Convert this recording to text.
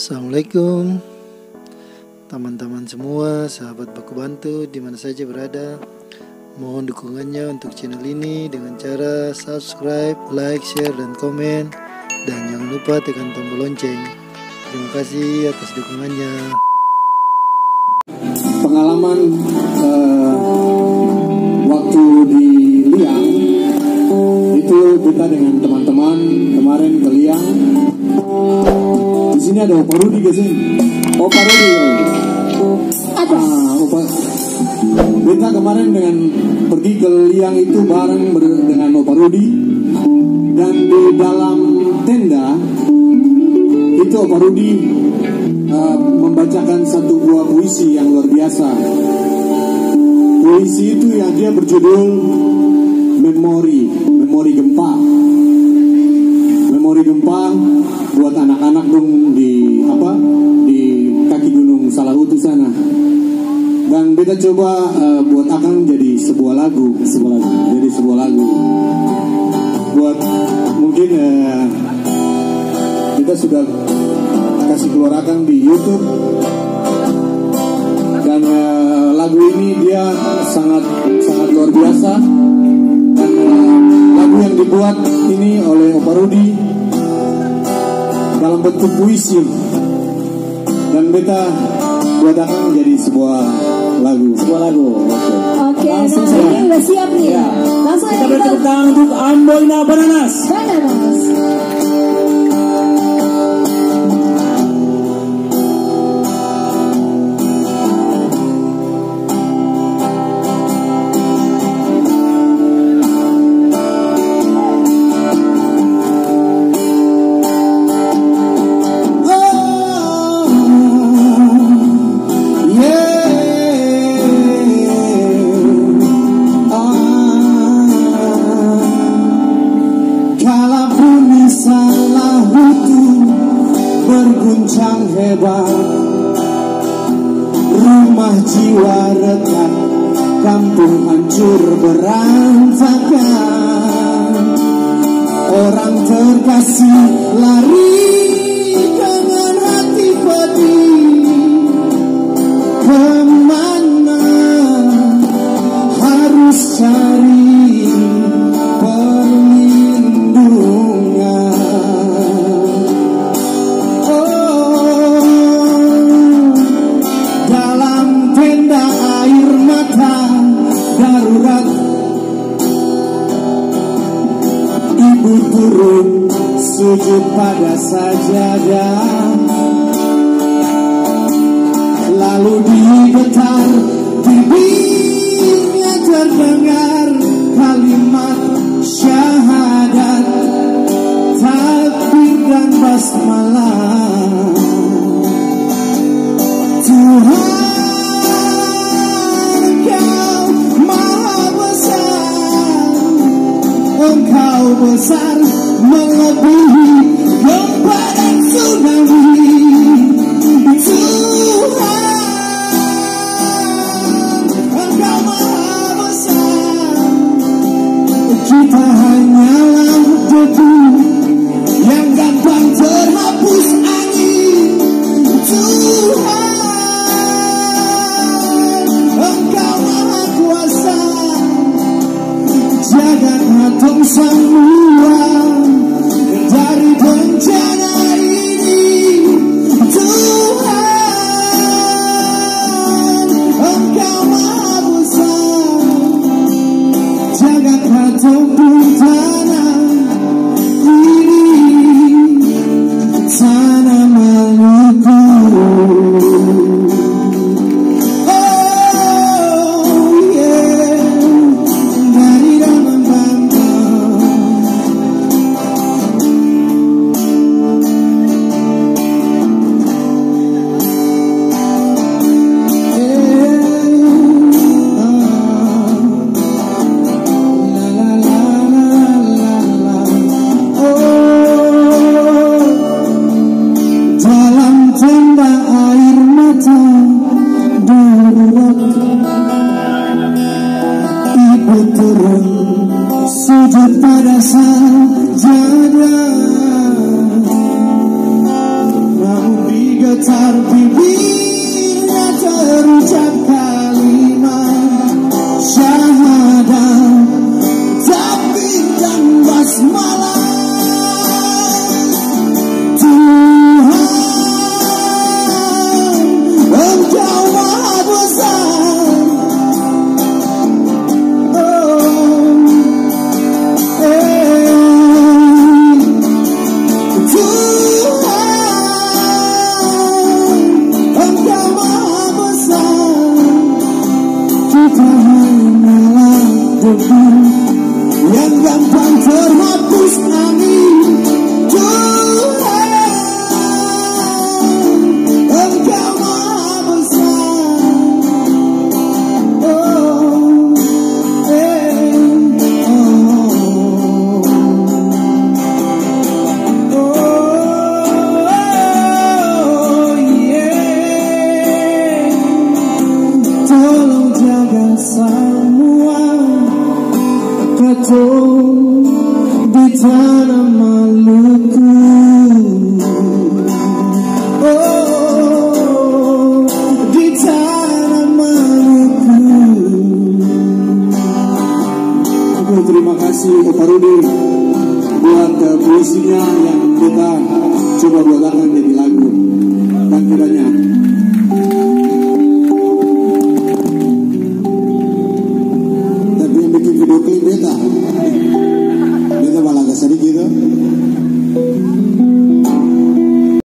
Assalamualaikum teman-teman semua, sahabat Baku Bantu di mana saja berada. Mohon dukungannya untuk channel ini dengan cara subscribe, like, share, dan komen. Dan jangan lupa tekan tombol lonceng. Terima kasih atas dukungannya. Pengalaman waktu di Liang itu kita dengan teman-teman kemarin ke Liang. Di sini ada Opa Rudi gak sih? Opa Rudi. Ada. Kita kemarin dengan pergi ke Liang itu bareng dengan Opa Rudi, dan di dalam tenda itu Opa Rudi membacakan satu buah puisi yang luar biasa. Puisi itu yang dia berjudul Memori Gempa. Memori Gempa buat anak-anak dong di kaki Gunung Salahutu sana. Dan kita coba buat akan jadi sebuah lagu. Buat mungkin kita sudah kasih keluarkan di YouTube, dan lagu ini dia sangat luar biasa, dan lagu yang dibuat ini oleh Opa Rudi dalam bentuk puisi, dan beta buat akan menjadi sebuah lagu. Oke, langsung ini udah siap nih. Ya. Langsung kita beri tepuk tangan untuk Amboina Bananas. Berguncang hebat, rumah jiwa retak, kampung hancur berantakan. Orang terkasih lari dengan hati pedih, kemana harus cari perlindungan. Darurat, ibu turun sujud pada sajadah, lalu digetar bibirnya terdengar kalimat syahadat, takbir dan basmalah. Tuhan, Engkau besar melebihi gempa dan tsunami. Tuhan, Engkau maha besar. Kita hanyalah debu yang gampang terhapus angin. Tuhan, Engkau maha kuasa. Jagat hatung semua dari getar bibirnya terucap kalimat syahadat, takbir dan basmalah. Tuhan, Engkau Maha Besar. Yang gampang terhapus angin. Tuhan, Engkau Maha Besar. Tolong jaga semua ketum di tanah Maluku. Oh, di tanah Maluku. Aku terima kasih ke Pak Rudi buat puisinya yang kita coba buatkan jadi lagu. Dan kiranya